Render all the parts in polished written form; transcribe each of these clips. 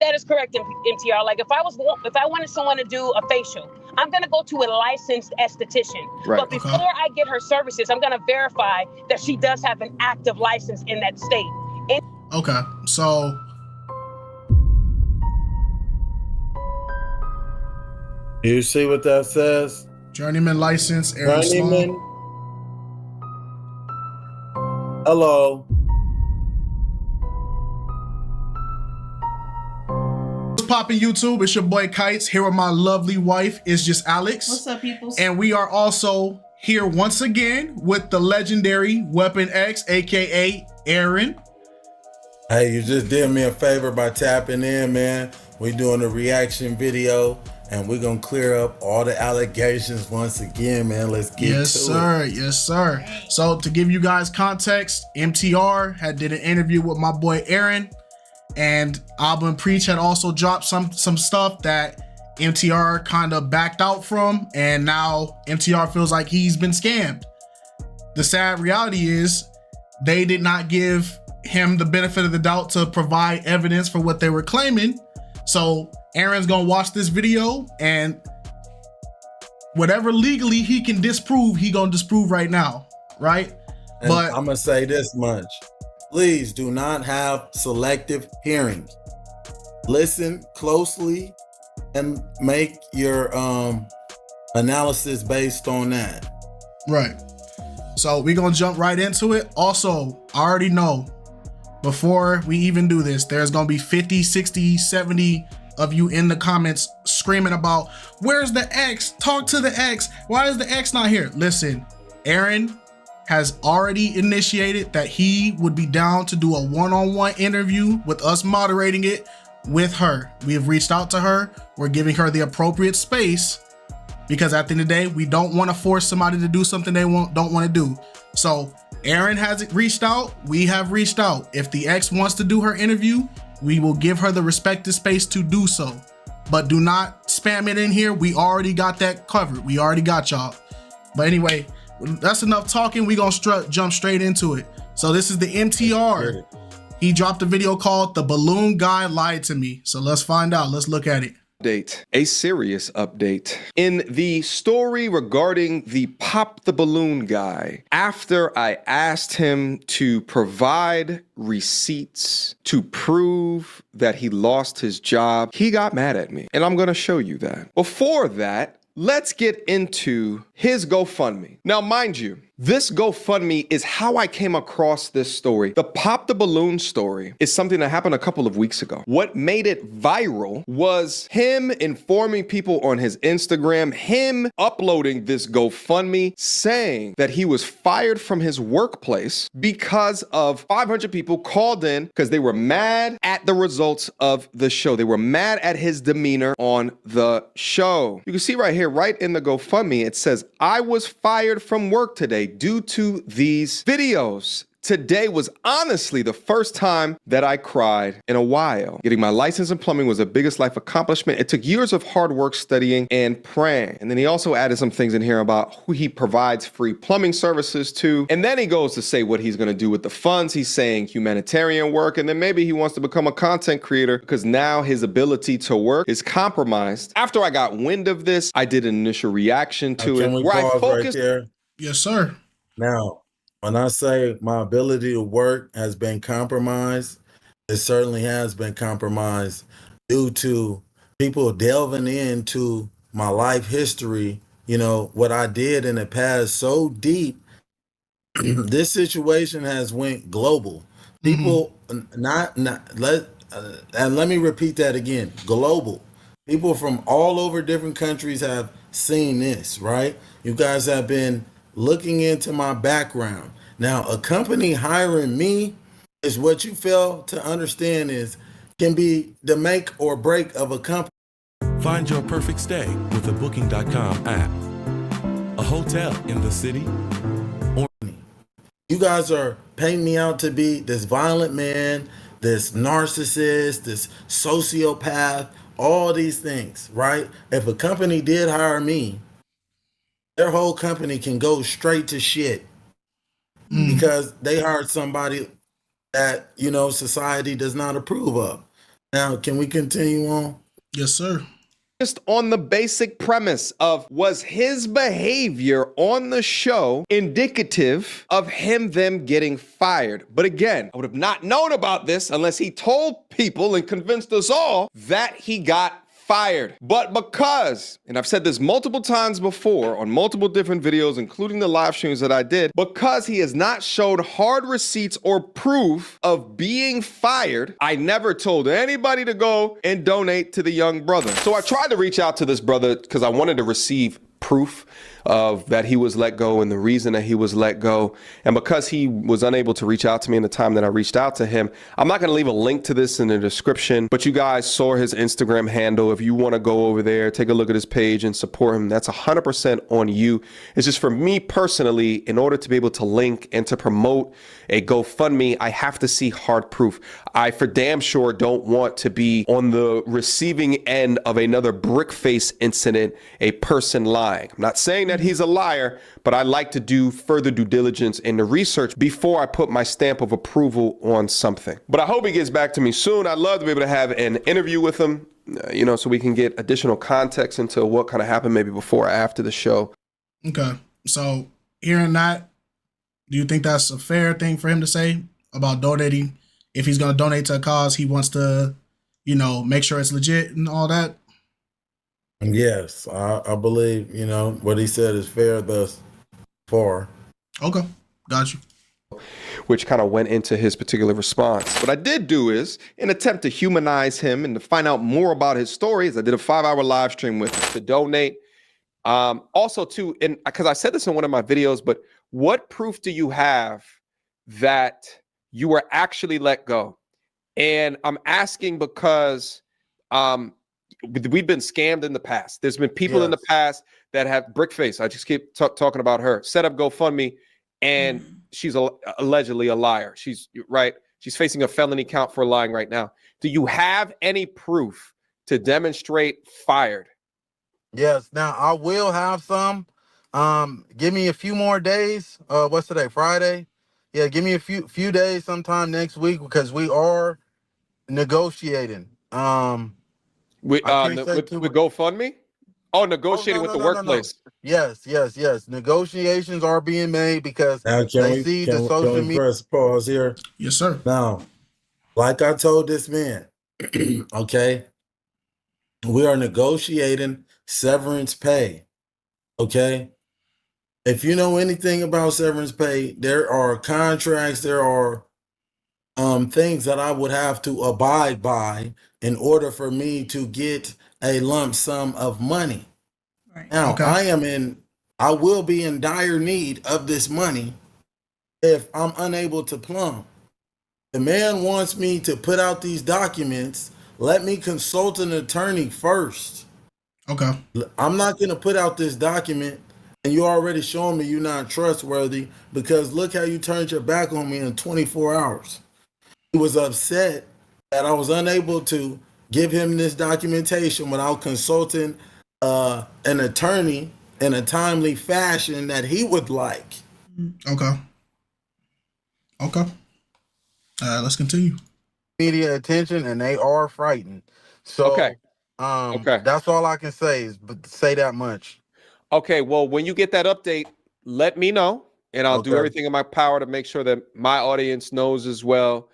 That is correct, MTR. Like if I wanted someone to do a facial, I'm gonna go to a licensed esthetician. Right. But before I get her services, I'm gonna verify that she does have an active license in that state. Okay, so you see what that says? journeyman license, Aaron Sloan. Hello. What's poppin' YouTube? It's your boy Kites here with my lovely wife. It's just Alex. What's up, peoples? And we are also here once again with the legendary Weapon X, aka Aaron. Hey, you just did me a favor by tapping in, man. We're doing a reaction video and we're gonna clear up all the allegations once again, man. Let's get to it. Yes, sir. So to give you guys context, MTR did an interview with my boy Aaron, and Album Preach had also dropped some stuff that MTR kind of backed out from, and now MTR feels like he's been scammed. The sad reality is they did not give him the benefit of the doubt to provide evidence for what they were claiming. So Aaron's gonna watch this video, and whatever legally he can disprove, he gonna disprove right now, right? And but I'm gonna say this much. Please do not have selective hearing. Listen closely and make your analysis based on that. Right. So we're gonna jump right into it. Also, I already know before we even do this, there's gonna be 50, 60, 70 of you in the comments screaming about, where's the X? Talk to the X. Why is the X not here? Listen, Aaron has already initiated that he would be down to do a one-on-one interview with us moderating it with her. We have reached out to her. We're giving her the appropriate space because at the end of the day, we don't want to force somebody to do something they don't want to do. So Aaron has reached out. We have reached out. If the X wants to do her interview, we will give her the respected space to do so. But do not spam it in here. We already got that covered. We already got y'all. But anyway, that's enough talking. We gonna jump straight into it. So this is the MTR. He dropped a video called "The Balloon Guy Lied to Me." So let's find out. Let's look at it. Update, a serious update. In the story regarding the Pop the Balloon guy, after I asked him to provide receipts to prove that he lost his job, he got mad at me, and I'm gonna show you that. Before that, let's get into his GoFundMe. Now, mind you, this GoFundMe is how I came across this story. The Pop the Balloon story is something that happened a couple of weeks ago. What made it viral was him informing people on his Instagram, him uploading this GoFundMe saying that he was fired from his workplace because of 500 people called in because they were mad at the results of the show. They were mad at his demeanor on the show. You can see right here, right in the GoFundMe, it says, "I was fired from work today due to these videos. Today was honestly the first time that I cried in a while. Getting my license in plumbing was the biggest life accomplishment. It took years of hard work, studying, and praying." And then he also added some things in here about who he provides free plumbing services to. And then he goes to say what he's gonna do with the funds. He's saying humanitarian work, and then maybe he wants to become a content creator because now his ability to work is compromised. After I got wind of this, I did an initial reaction to it where I focused. Right there? Yes, sir. Now, when I say my ability to work has been compromised, it certainly has been compromised due to people delving into my life history, you know, what I did in the past so deep. This situation has went global. People and let me repeat that again, global. People from all over different countries have seen this, right? You guys have been looking into my background. Now, a company hiring me is what you fail to understand can be the make or break of a company. Find your perfect stay with the Booking.com app. A hotel in the city. You guys are painting me out to be this violent man, this narcissist, this sociopath, all these things, right? If a company did hire me, their whole company can go straight to shit because they hired somebody that, you know, society does not approve of. Now, can we continue on? Yes, sir. Just on the basic premise of, was his behavior on the show indicative of them getting fired? But again, I would have not known about this unless he told people and convinced us all that he got fired. But because, and I've said this multiple times before on multiple different videos, including the live streams that I did, because he has not showed hard receipts or proof of being fired, I never told anybody to go and donate to the young brother. So I tried to reach out to this brother because I wanted to receive proof of that he was let go and the reason that he was let go. And because he was unable to reach out to me in the time that I reached out to him, I'm not going to leave a link to this in the description, but you guys saw his Instagram handle. If you want to go over there, take a look at his page and support him, that's 100% on you. It's just for me personally, in order to be able to link and to promote a GoFundMe, I have to see hard proof. I for damn sure don't want to be on the receiving end of another brick face incident, a person lying. I'm not saying that he's a liar, but I like to do further due diligence in the research before I put my stamp of approval on something. But I hope he gets back to me soon. I'd love to be able to have an interview with him, so we can get additional context into what kind of happened maybe before or after the show. Okay. So hearing that, do you think that's a fair thing for him to say about donating? If he's going to donate to a cause, he wants to, make sure it's legit and all that? Yes, I believe, what he said is fair thus far. Okay. Got you. Which kind of went into his particular response. What I did do is, in an attempt to humanize him and to find out more about his stories, I did a 5-hour live stream with him to donate. Also, too, and because I said this in one of my videos, but what proof do you have that you were actually let go? And I'm asking because we've been scammed in the past. There's been people in the past that have Brickface. I just keep talking about her. Set up GoFundMe, and she's allegedly a liar. She's right. She's facing a felony count for lying right now. Do you have any proof to demonstrate fired? Yes. Now I will have some. Give me a few more days. What's today? Friday. Yeah. Give me a few days sometime next week because we are negotiating. With GoFundMe? Oh, negotiating with the workplace. No. Yes. Negotiations are being made because Now, they see the social media. Press pause here? Yes, sir. Now, like I told this man, okay, we are negotiating severance pay, okay? If you know anything about severance pay, there are contracts, there are things that I would have to abide by in order for me to get a lump sum of money. Right. Now, okay. I will be in dire need of this money if I'm unable to plumb. The man wants me to put out these documents. Let me consult an attorney first. Okay. I'm not going to put out this document and you're already showing me you're not trustworthy because look how you turned your back on me in 24 hours. He was upset that I was unable to give him this documentation without consulting an attorney in a timely fashion that he would like. Okay. Let's continue. Media attention, and they are frightened. So, okay. That's all I can say is say that much. Okay. Well, when you get that update, let me know, and I'll do everything in my power to make sure that my audience knows as well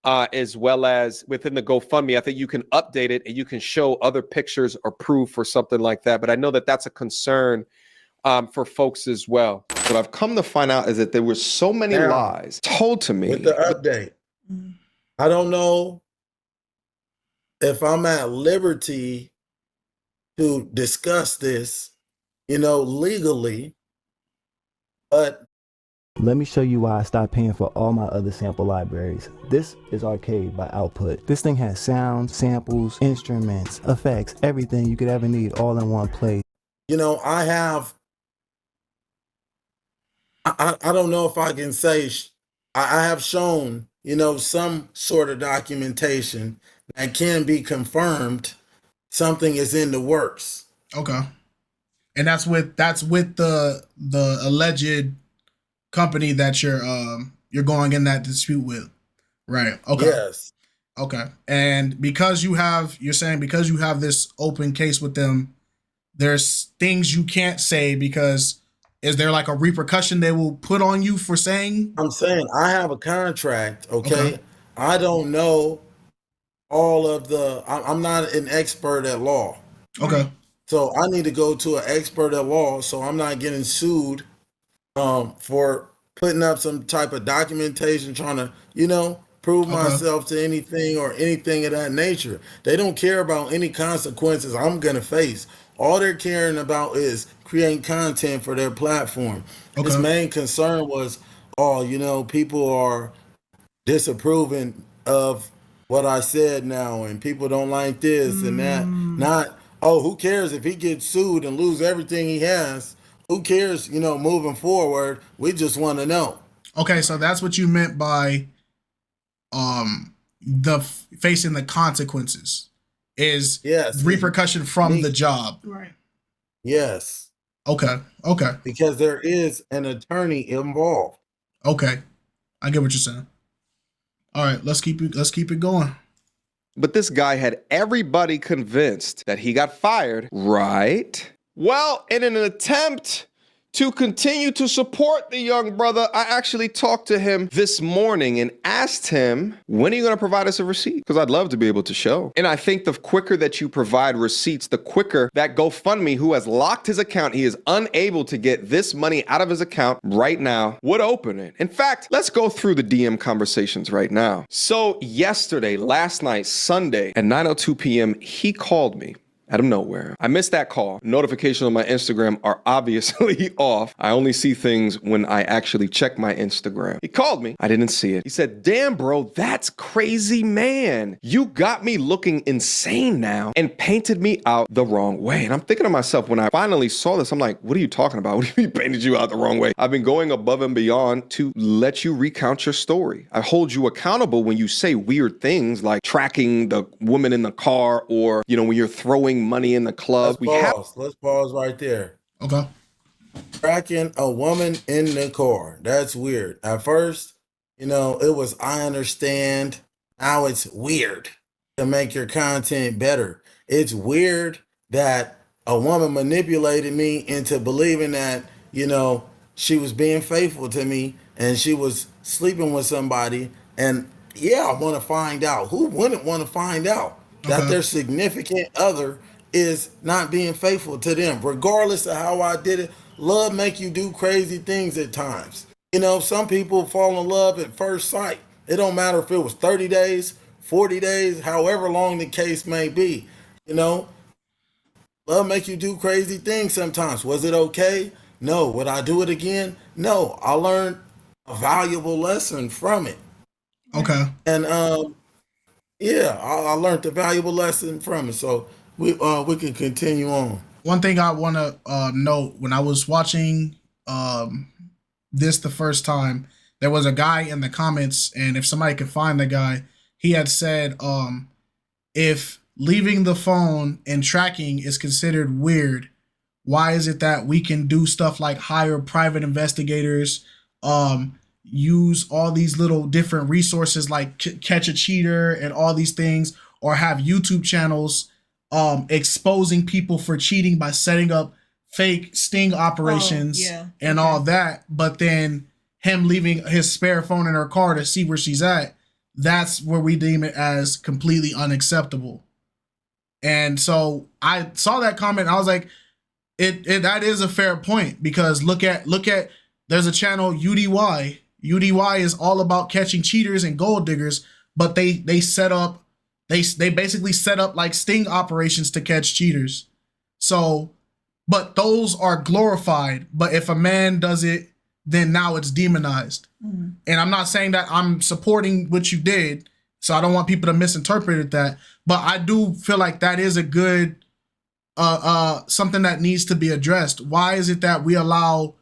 as within the GoFundMe. I think you can update it and you can show other pictures or proof or something like that. But I know that that's a concern for folks as well. What I've come to find out is that there were so many lies told to me. With the update, I don't know if I'm at liberty to discuss this, legally, but let me show you why I stopped paying for all my other sample libraries. This is Arcade by Output. This thing has sounds, samples, instruments, effects, everything you could ever need all in one place. I don't know if I can say I have shown, some sort of documentation that can be confirmed something is in the works. Okay. And that's with the alleged company that you're going in that dispute with. Right. Okay. Yes. Okay. And because you're saying because you have this open case with them, there's things you can't say because is there like a repercussion they will put on you for saying? I'm saying I have a contract, okay? Okay. I don't know all of the, I'm not an expert at law. Okay. So I need to go to an expert at law so I'm not getting sued for putting up some type of documentation, trying to, prove Okay. myself to anything or anything of that nature. They don't care about any consequences I'm going to face. All they're caring about is creating content for their platform. His Okay. main concern was, people are disapproving of what I said now, and people don't like this and that. Not, oh, who cares if he gets sued and lose everything he has? Who cares, moving forward? We just want to know. Okay, so that's what you meant by facing the consequences is Yes, repercussion from the job. Right. yes, Okay. Okay. because there is an attorney involved. Okay. I get what you're saying. All right, let's keep it going. But this guy had everybody convinced that he got fired, right? Well, in an attempt to continue to support the young brother, I actually talked to him this morning and asked him, when are you going to provide us a receipt? Because I'd love to be able to show. And I think the quicker that you provide receipts, the quicker that GoFundMe, who has locked his account, he is unable to get this money out of his account right now, would open it. In fact, let's go through the DM conversations right now. So yesterday, last night, Sunday at 9:02 p.m., he called me out of nowhere. I missed that call. Notifications on my Instagram are obviously off. I only see things when I actually check my Instagram. He called me. I didn't see it. He said, damn, bro, that's crazy, man. You got me looking insane now and painted me out the wrong way. And I'm thinking to myself, when I finally saw this, I'm like, what are you talking about? What do you mean painted you out the wrong way? I've been going above and beyond to let you recount your story. I hold you accountable when you say weird things like tracking the woman in the car or, when you're throwing money in the club. Let's pause right there. Okay. Tracking a woman in the car. That's weird. At first, it was, I understand. Now it's weird to make your content better. It's weird that a woman manipulated me into believing that, she was being faithful to me and she was sleeping with somebody. And yeah, I want to find out. Who wouldn't want to find out that their significant other is not being faithful to them, regardless of how I did it? Love make you do crazy things at times. Some people fall in love at first sight. It don't matter if it was 30 days, 40 days, however long the case may be. Love make you do crazy things sometimes. Was it okay? No. Would I do it again? No. I learned a valuable lesson from it. Okay. And I learned a valuable lesson from it. So we can continue on. One thing I want to note, when I was watching this the first time, there was a guy in the comments, and if somebody could find the guy, he had said, if leaving the phone and tracking is considered weird, why is it that we can do stuff like hire private investigators, use all these little different resources like Catch a Cheater and all these things, or have YouTube channels exposing people for cheating by setting up fake sting operations and all that, but then him leaving his spare phone in her car to see where she's at, that's where we deem it as completely unacceptable. And so I saw that comment, I was like, it that is a fair point, because look at there's a channel, UDY. UDY is all about catching cheaters and gold diggers, but they basically set up like sting operations to catch cheaters. So, but those are glorified. But if a man does it, then now it's demonized. Mm-hmm. And I'm not saying that I'm supporting what you did, so I don't want people to misinterpret that. But I do feel like that is a good something that needs to be addressed. Why is it that we allow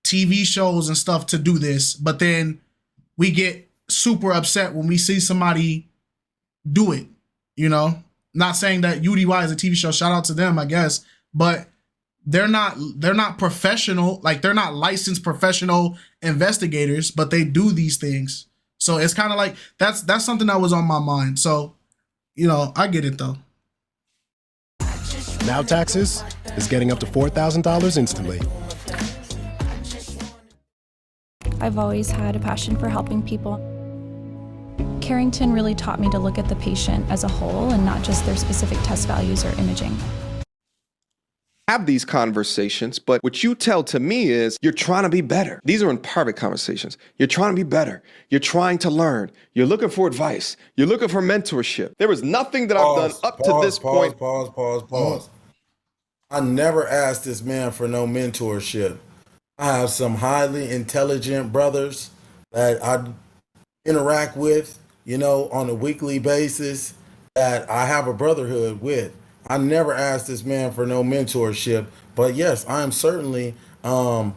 TV shows and stuff to do this, but then we get super upset when we see somebody do it? Not saying that UDY is a TV show, shout out to them, I guess, but they're not professional, like they're not licensed professional investigators, but they do these things. So it's kind of like that's something that was on my mind. So, you know, I get it though. Now Taxes is getting up to $4,000 instantly. I've always had a passion for helping people. Carrington really taught me to look at the patient as a whole and not just their specific test values or imaging. Have these conversations, but what you tell to me is you're trying to be better. These are in private conversations. You're trying to be better. You're trying to learn. You're looking for advice. You're looking for mentorship. There is nothing that I've done up to this point. Pause. I never asked this man for no mentorship. I have some highly intelligent brothers that I interact with, you know, on a weekly basis that I have a brotherhood with. I never asked this man for no mentorship, but yes, I am certainly trying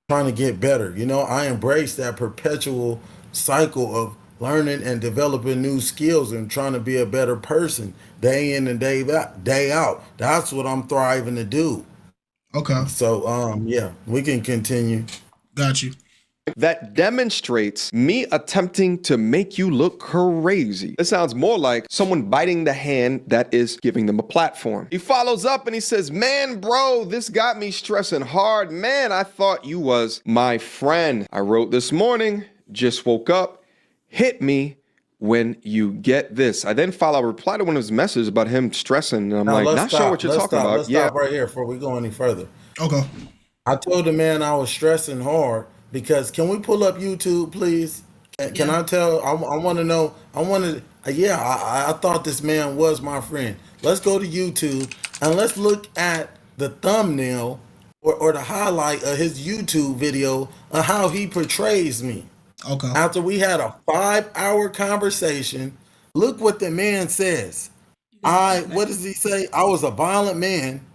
to get better. You know, I embrace that perpetual cycle of learning and developing new skills and trying to be a better person day in and day out. That's what I'm thriving to do. Okay. So yeah, we can continue. Got you. That demonstrates me attempting to make you look crazy. It sounds more like someone biting the hand that is giving them a platform. He follows up and he says, man, bro, this got me stressing hard. Man, I thought you was my friend. I wrote this morning, just woke up, hit me when you get this. I then follow a reply to one of his messages about him stressing. And I'm like, not sure what you're talking about. Let's stop right here before we go any further. Okay. I told the man I was stressing hard because can we pull up YouTube, please? Can I tell? I want to know. I thought this man was my friend. Let's go to YouTube and let's look at the thumbnail or the highlight of his YouTube video of how he portrays me. Okay. After we had a 5-hour conversation, look what the man says. What does he say? I was a violent man.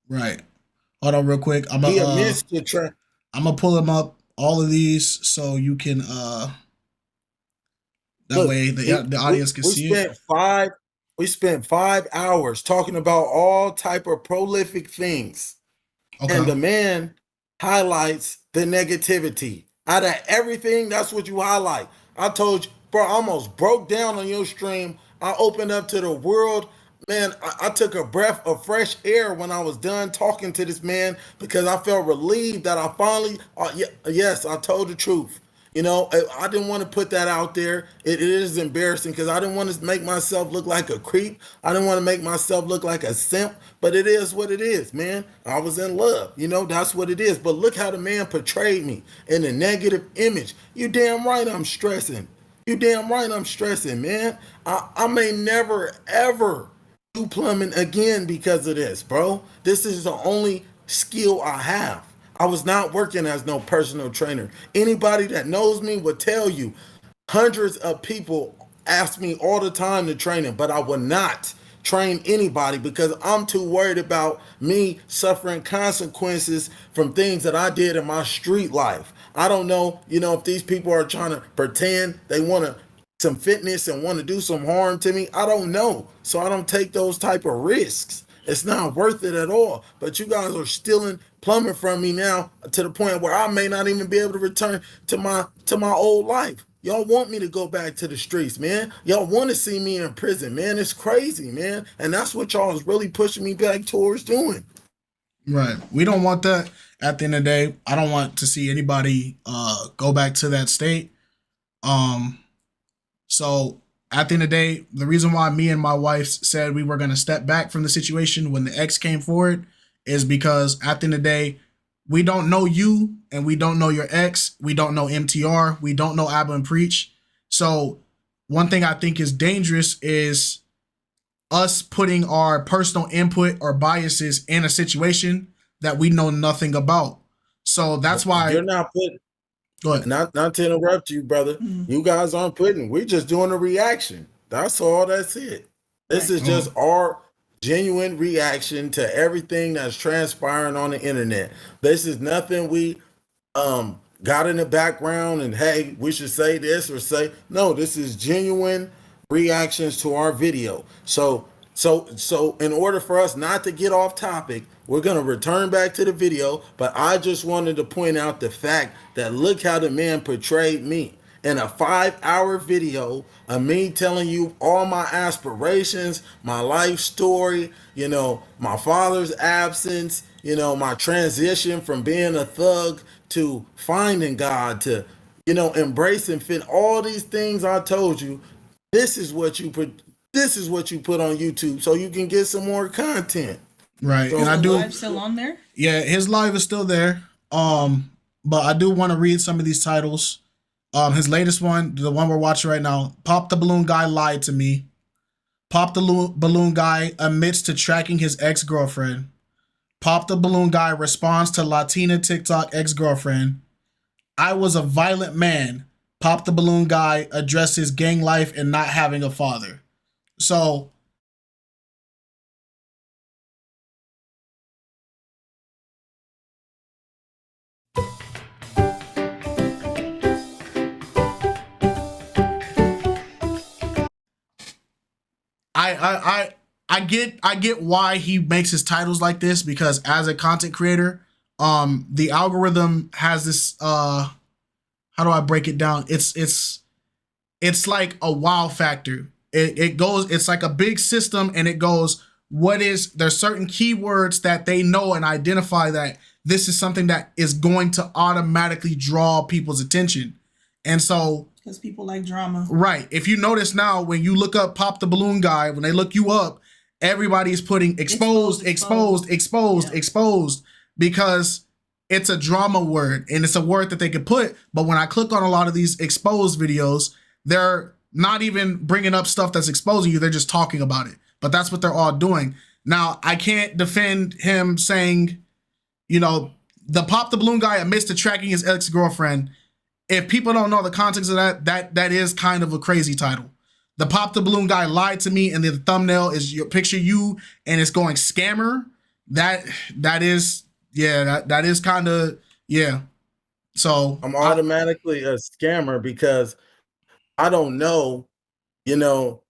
Right. Hold on real quick. I'm gonna pull them up, all of these, so you can that way the audience can see it. We spent 5 hours talking about all type of prolific things. Okay. And the man highlights the negativity. Out of everything, that's what you highlight. I told you, bro, I almost broke down on your stream. I opened up to the world. Man, I took a breath of fresh air when I was done talking to this man because I felt relieved that I finally, yes, I told the truth. You know, I didn't want to put that out there. It is embarrassing because I didn't want to make myself look like a creep. I didn't want to make myself look like a simp, but it is what it is, man. I was in love. You know, that's what it is. But look how the man portrayed me in a negative image. You damn right I'm stressing. You damn right I'm stressing, man. I may never, ever do plumbing again because of this, bro. This is the only skill I have. I was not working as no personal trainer. Anybody that knows me would tell you, hundreds of people ask me all the time to train them, but I will not train anybody because I'm too worried about me suffering consequences from things that I did in my street life. I don't know, if these people are trying to pretend they want some fitness and want to do some harm to me. I don't know. So I don't take those type of risks. It's not worth it at all. But you guys are stealing plumbing from me now to the point where I may not even be able to return to my old life. Y'all want me to go back to the streets, man. Y'all want to see me in prison, man. It's crazy, man. And that's what y'all is really pushing me back towards doing. Right. We don't want that. At the end of the day, I don't want to see anybody go back to that state. So at the end of the day, the reason why me and my wife said we were going to step back from the situation when the ex came forward is because at the end of the day, we don't know you and we don't know your ex. We don't know MTR. We don't know Abba and Preach. So one thing I think is dangerous is us putting our personal input or biases in a situation that we know nothing about. So that's why you're not putting. Go ahead. Not to interrupt you, brother. Mm-hmm. You guys aren't putting. We're just doing a reaction. That's all. That's it. This is just our genuine reaction to everything that's transpiring on the internet. This is nothing we got in the background and hey, we should say this or say no. This is genuine reactions to our video. So in order for us not to get off topic, we're going to return back to the video, but I just wanted to point out the fact that look how the man portrayed me. in a 5-hour video of me telling you all my aspirations, my life story, you know, my father's absence, you know, my transition from being a thug to finding God, to, you know, embracing fit, all these things I told you. This is what you put. This is what you put on YouTube so you can get some more content. Right. So, And I do. Live still on there? Yeah, his live is still there. But I do want to read some of these titles. His latest one, the one we're watching right now, Pop the Balloon Guy lied to me. Pop the Balloon Guy admits to tracking his ex-girlfriend. Pop the Balloon Guy responds to Latina TikTok ex-girlfriend. I was a violent man. Pop the Balloon Guy addresses gang life and not having a father. So I get why he makes his titles like this, because as a content creator, the algorithm has this how do I break it down? It's like a wow factor. It goes, it's like a big system, and it goes, there's certain keywords that they know and identify that this is something that is going to automatically draw people's attention. And so, because people like drama. Right. If you notice now, when you look up Pop the Balloon Guy, when they look you up, everybody's putting exposed, because it's a drama word, and it's a word that they could put. But when I click on a lot of these exposed videos, they're not even bringing up stuff that's exposing you. They're just talking about it. But that's what they're all doing. Now, I can't defend him saying, you know, the Pop the Balloon Guy admits to tracking his ex-girlfriend. If people don't know the context of that is kind of a crazy title. The Pop the Balloon Guy lied to me, and the thumbnail is your picture you, and it's going scammer. That is kind of, yeah. So I'm automatically a scammer because I don't know, you know,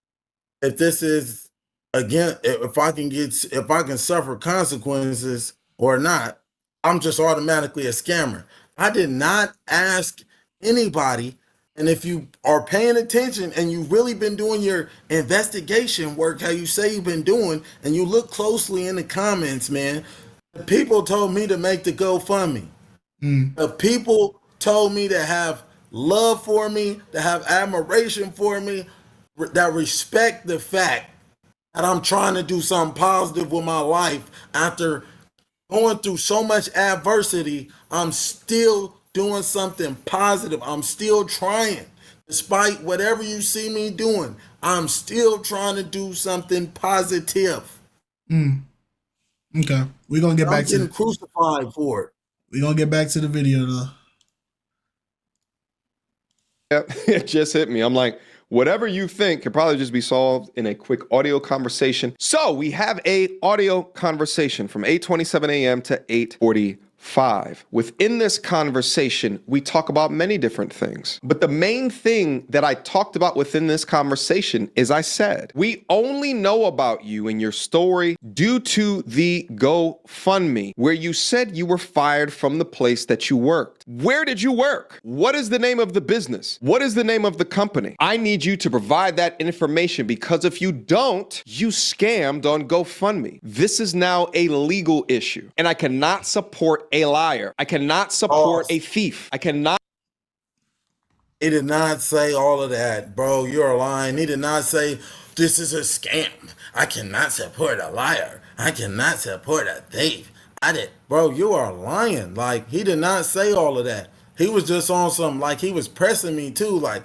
if this is, again, if I can suffer consequences or not. I'm just automatically a scammer. I did not ask anybody. And if you are paying attention and you've really been doing your investigation work, how you say you've been doing, and you look closely in the comments, man, the people told me to make the GoFundMe. The people told me to have love for me, to have admiration for me, that respect the fact that I'm trying to do something positive with my life after going through so much adversity. I'm still doing something positive. I'm still trying. Despite whatever you see me doing, I'm still trying to do something positive. Okay. We're going to get back to getting crucified for it. We're going to get back to the video, though. Yep, it just hit me. I'm like, whatever you think could probably just be solved in a quick audio conversation. So we have a audio conversation from 8:27 a.m. to 8:45. Within this conversation, we talk about many different things. But the main thing that I talked about within this conversation is I said, we only know about you and your story due to the GoFundMe, where you said you were fired from the place that you worked. Where did you work? What is the name of the business? What is the name of the company? I need you to provide that information, because if you don't, you scammed on GoFundMe. This is now a legal issue, and I cannot support a liar. I cannot support a thief. I cannot. He did not say all of that, bro. You're lying. He did not say this is a scam. I cannot support a liar. I cannot support a thief. Bro, you are lying. Like, he did not say all of that. He was just on some, like, he was pressing me too, like,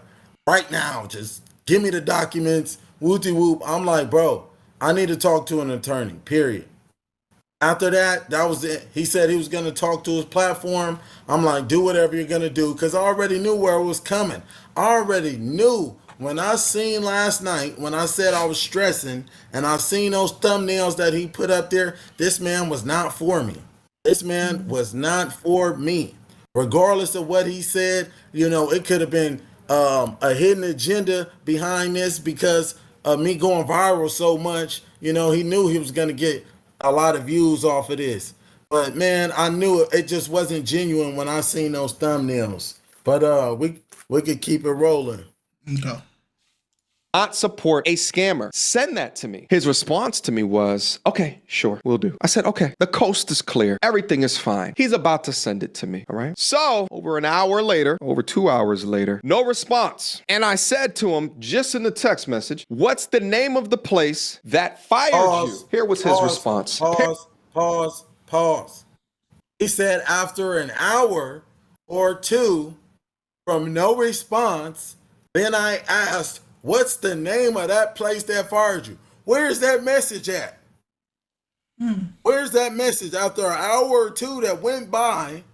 right now, just give me the documents, whoopty whoop. I'm like, bro, I need to talk to an attorney, period. After that, that was it. He said he was going to talk to his platform. I'm like, do whatever you're going to do, because I already knew where it was coming. I already knew when I seen last night, when I said I was stressing, and I seen those thumbnails that he put up there, this man was not for me. This man was not for me. Regardless of what he said, you know, it could have been a hidden agenda behind this because of me going viral so much. You know, he knew he was going to get a lot of views off of this. But man, I knew it just wasn't genuine when I seen those thumbnails. But We could keep it rolling. Okay. Not support a scammer. Send that to me. His response to me was, okay, sure, we'll do. I said, okay, the coast is clear. Everything is fine. He's about to send it to me, all right? So, over an hour later, over 2 hours later, no response. And I said to him, just in the text message, what's the name of the place that fired you? Here was his response. Pause. He said after an hour or two from no response, then I asked, what's the name of that place that fired you? Where's that message at? Where's that message after an hour or two that went by?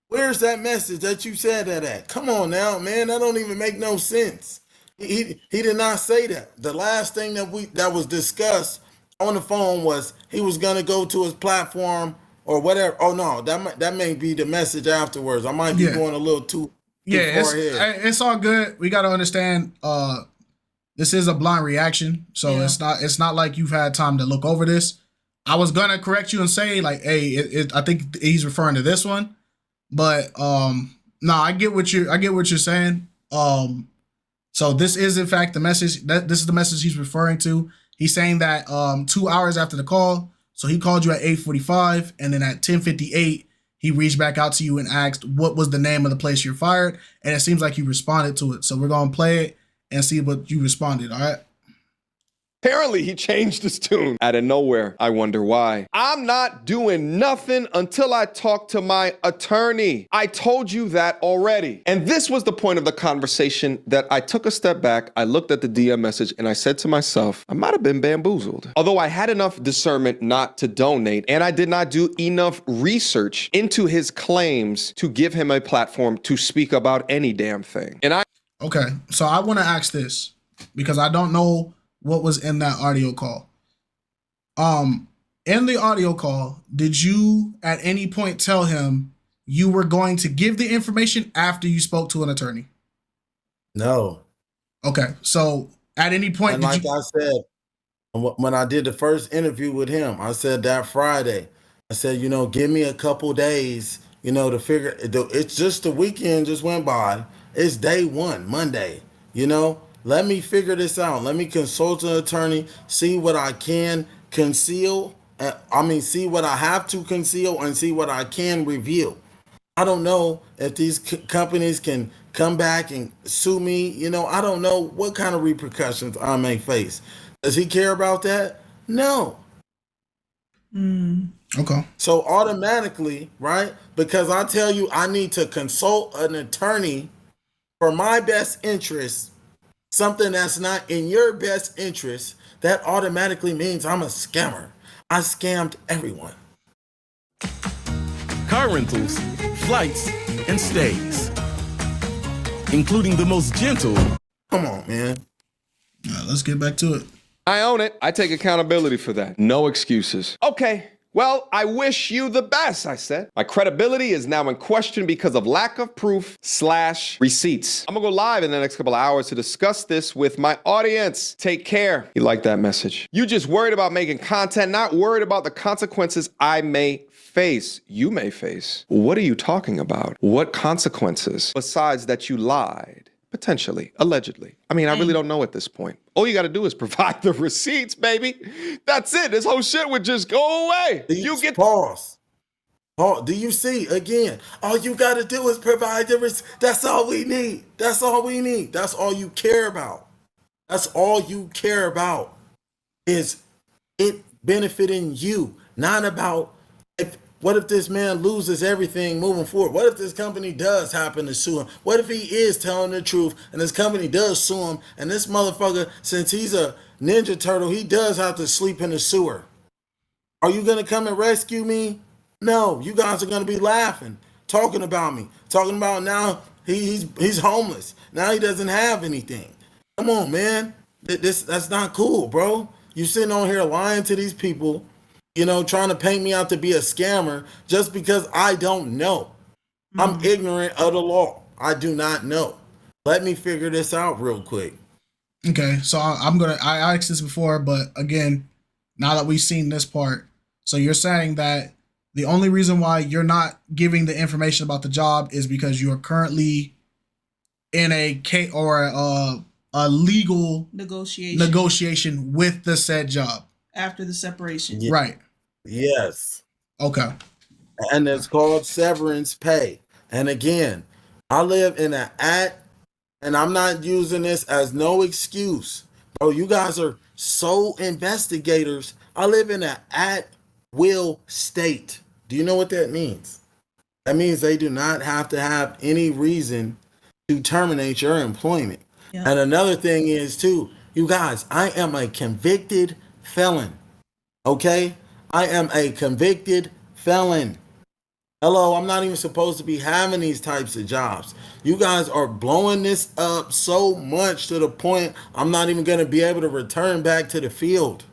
Where's that message that you said that at? Come on now, man. That don't even make no sense. He did not say that. The last thing that was discussed on the phone was he was gonna go to his platform or whatever. Oh no, that may be the message afterwards. I might be going a little too far ahead. It's all good. We got to understand. This is a blind reaction, so it's not like you've had time to look over this. I was gonna correct you and say like, hey, I think he's referring to this one, but no, I get what you're saying. So this is in fact the message. This is the message he's referring to. He's saying that 2 hours after the call, so he called you at 8:45, and then at 10:58 he reached back out to you and asked what was the name of the place you're fired, and it seems like you responded to it. So we're gonna play it and see what you responded, all right? Apparently, he changed his tune out of nowhere. I wonder why. I'm not doing nothing until I talk to my attorney. I told you that already. And this was the point of the conversation that I took a step back, I looked at the DM message, and I said to myself, I might have been bamboozled. Although I had enough discernment not to donate, and I did not do enough research into his claims to give him a platform to speak about any damn thing. Okay, so I want to ask this because I don't know what was in that audio call. In the audio call, did you at any point tell him you were going to give the information after you spoke to an attorney? No. Okay, so at any point, and like I said, when I did the first interview with him, I said that Friday, I said, give me a couple days, to figure. It's just the weekend just went by. It's day one, Monday, let me figure this out. Let me consult an attorney, see what I can conceal. See what I have to conceal and see what I can reveal. I don't know if these companies can come back and sue me. I don't know what kind of repercussions I may face. Does he care about that? No. Okay. So automatically, right? Because I tell you, I need to consult an attorney for my best interest, something that's not in your best interest, that automatically means I'm a scammer. I scammed everyone. Car rentals, flights, and stays, including the most gentle. Come on, man. Let's get back to it. I own it. I take accountability for that. No excuses. Okay. Well, I wish you the best, I said. My credibility is now in question because of lack of proof / receipts. I'm gonna go live in the next couple of hours to discuss this with my audience. Take care. You like that message? You just worried about making content, not worried about the consequences I may face. You may face. What are you talking about? What consequences besides that you lied? Potentially, allegedly. I mean, I really don't know at this point. All you got to do is provide the receipts, baby. That's it. This whole shit would just go away. You get pause. Oh, do you see again? All you got to do is provide the receipts. That's all we need. That's all we need. That's all you care about. That's all you care about is it benefiting you, not about what if this man loses everything moving forward? What if this company does happen to sue him? What if he is telling the truth and this company does sue him and this motherfucker, since he's a Ninja Turtle, he does have to sleep in the sewer? Are you going to come and rescue me? No, you guys are going to be laughing, talking about me, talking about now he's homeless. Now he doesn't have anything. Come on, man. That's not cool, bro. You sitting on here lying to these people, trying to paint me out to be a scammer just because I don't know. I'm ignorant of the law. I do not know. Let me figure this out real quick. Okay, so I asked this before, but again, now that we've seen this part, so you're saying that the only reason why you're not giving the information about the job is because you are currently in a case or a legal negotiation with the said job after the separation. Ye- right. Yes. Okay. And it's called severance pay. And again, I live in an and I'm not using this as no excuse. Bro, you guys are so investigators. I live in an at-will state. Do you know what that means? That means they do not have to have any reason to terminate your employment. Yeah. And another thing is, too, you guys, I am a convicted felon. Okay? I am a convicted felon. Hello, I'm not even supposed to be having these types of jobs. You guys are blowing this up so much to the point I'm not even going to be able to return back to the field.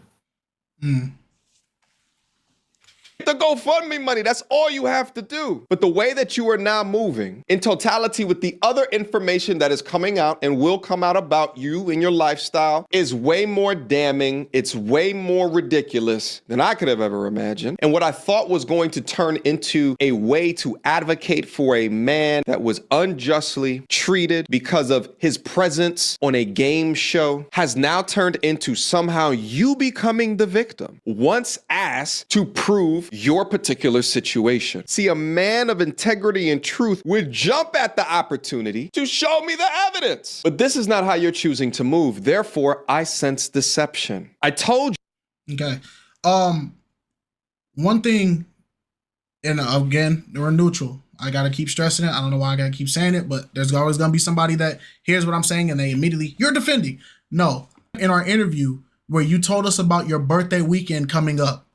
The GoFundMe money, that's all you have to do. But the way that you are now moving in totality with the other information that is coming out and will come out about you and your lifestyle is way more damning. It's way more ridiculous than I could have ever imagined. And what I thought was going to turn into a way to advocate for a man that was unjustly treated because of his presence on a game show has now turned into somehow you becoming the victim once asked to prove your particular situation. See, a man of integrity and truth would jump at the opportunity to show me the evidence. But this is not how you're choosing to move. Therefore, I sense deception. I told you. Okay. One thing, and again, we're neutral. I gotta keep stressing it. I don't know why I gotta keep saying it, but there's always gonna be somebody that hears what I'm saying and they immediately, you're defending. No. In our interview where you told us about your birthday weekend coming up,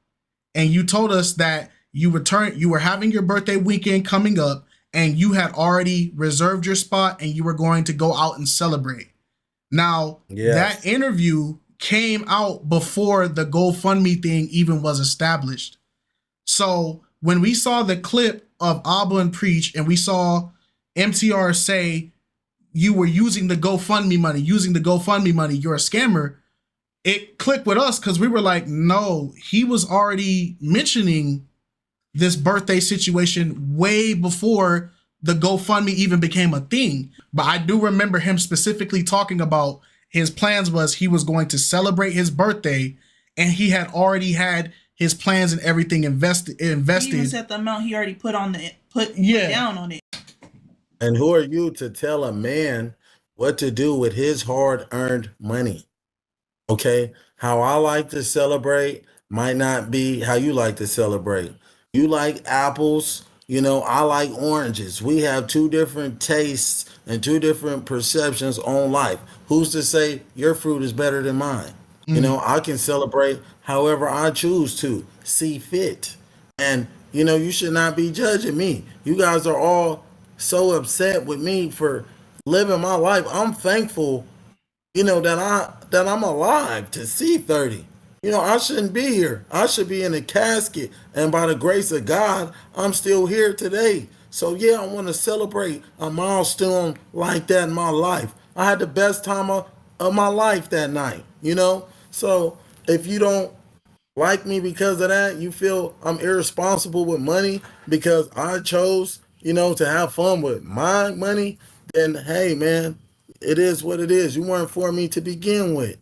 and you told us that you were having your birthday weekend coming up and you had already reserved your spot and you were going to go out and celebrate. Now, that interview came out before the GoFundMe thing even was established. So when we saw the clip of Abba and Preach and we saw MTR say you were using the GoFundMe money, you're a scammer, it clicked with us because we were like, no, he was already mentioning this birthday situation way before the GoFundMe even became a thing. But I do remember him specifically talking about his plans was he was going to celebrate his birthday and he had already had his plans and everything invested. He even said the amount he already put down on it. And who are you to tell a man what to do with his hard-earned money? Okay, how I like to celebrate might not be how you like to celebrate. You like apples, I like oranges. We have two different tastes and two different perceptions on life. Who's to say your fruit is better than mine? I can celebrate however I choose to see fit. And, you should not be judging me. You guys are all so upset with me for living my life. I'm thankful that I'm alive to see 30. I shouldn't be here. I should be in a casket. And by the grace of God, I'm still here today. So yeah, I want to celebrate a milestone like that in my life. I had the best time of my life that night, So if you don't like me because of that, you feel I'm irresponsible with money because I chose, to have fun with my money, then hey, man, it is what it is. You weren't for me to begin with.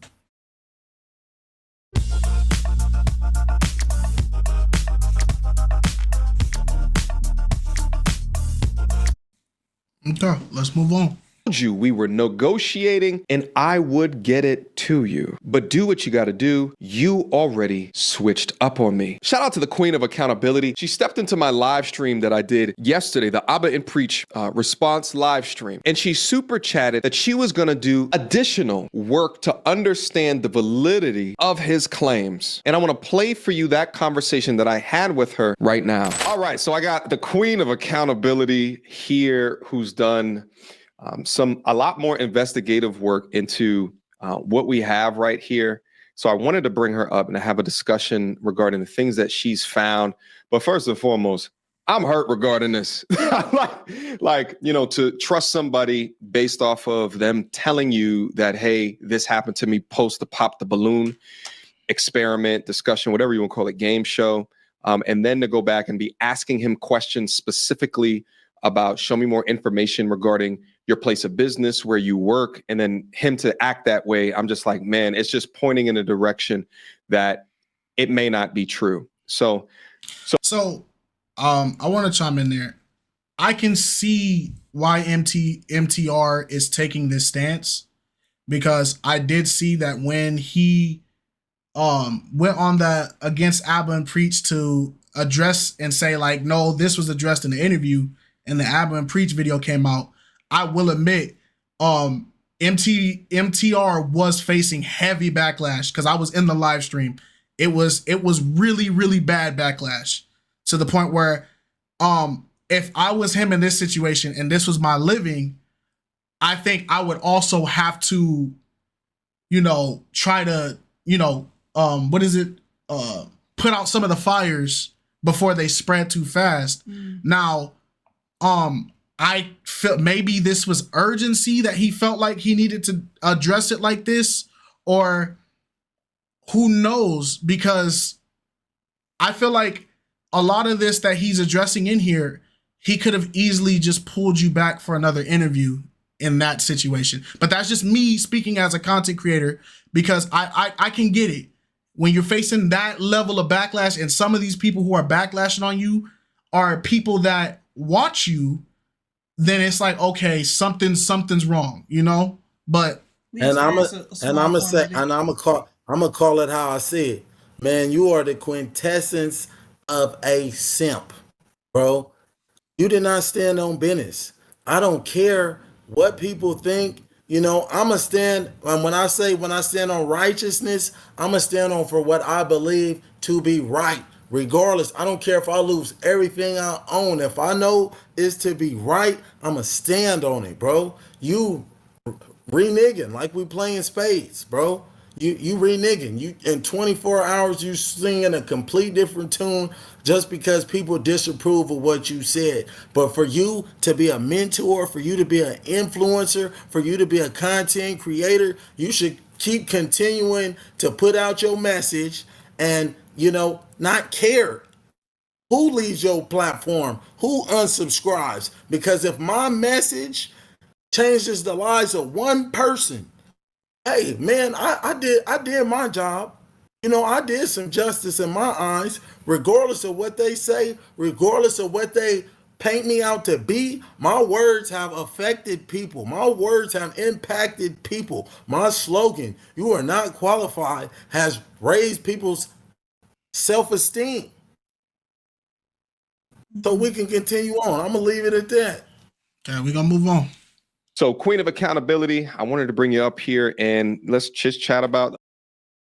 Okay, let's move on. You we were negotiating and I would get it to you. But do what you got to do. You already switched up on me. Shout out to the queen of accountability. She stepped into my live stream that I did yesterday, the Abba and Preach response live stream. And she super chatted that she was going to do additional work to understand the validity of his claims. And I want to play for you that conversation that I had with her right now. All right, so I got the queen of accountability here who's done a lot more investigative work into what we have right here. So I wanted to bring her up and have a discussion regarding the things that she's found. But first and foremost, I'm hurt regarding this. To trust somebody based off of them telling you that, hey, this happened to me post the pop the balloon experiment, discussion, whatever you want to call it, game show. And then to go back and be asking him questions specifically about show me more information regarding your place of business, where you work, and then him to act that way, I'm just like, man, it's just pointing in a direction that it may not be true. So I want to chime in there. I can see why MTR is taking this stance, because I did see that when he went on that Against Abba and Preach to address and say like, no, this was addressed in the interview, and the Abba and Preach video came out. I will admit, MTR was facing heavy backlash, because I was in the live stream. It was really, really bad backlash, to the point where if I was him in this situation and this was my living, I think I would also have to, try to, put out some of the fires before they spread too fast. Now, I felt maybe this was urgency that he felt like he needed to address it like this, or who knows, because I feel like a lot of this that he's addressing in here, he could have easily just pulled you back for another interview in that situation. But that's just me speaking as a content creator, because I can get it. When you're facing that level of backlash, and some of these people who are backlashing on you are people that watch you, then it's like, okay, something's wrong, But and I'm gonna call it how I see it. Man, you are the quintessence of a simp, bro. You did not stand on business. I don't care what people think. I'ma stand, when I stand on righteousness, I'ma stand on for what I believe to be right. Regardless, I don't care if I lose everything I own. If I know it's to be right, I'ma stand on it, bro. You reneging like we playing spades, bro. You reneging. You in 24 hours you singing a complete different tune just because people disapprove of what you said. But for you to be a mentor, for you to be an influencer, for you to be a content creator, you should keep continuing to put out your message and not care who leaves your platform, who unsubscribes. Because if my message changes the lives of one person, hey man, I did my job. I did some justice in my eyes, regardless of what they say, regardless of what they paint me out to be. My words have affected people. My words have impacted people. My slogan, "You are not qualified," has raised people's self-esteem. So we can continue on. I'm gonna leave it at that. Okay, we're gonna move on. So, Queen of Accountability, I wanted to bring you up here and let's just chat about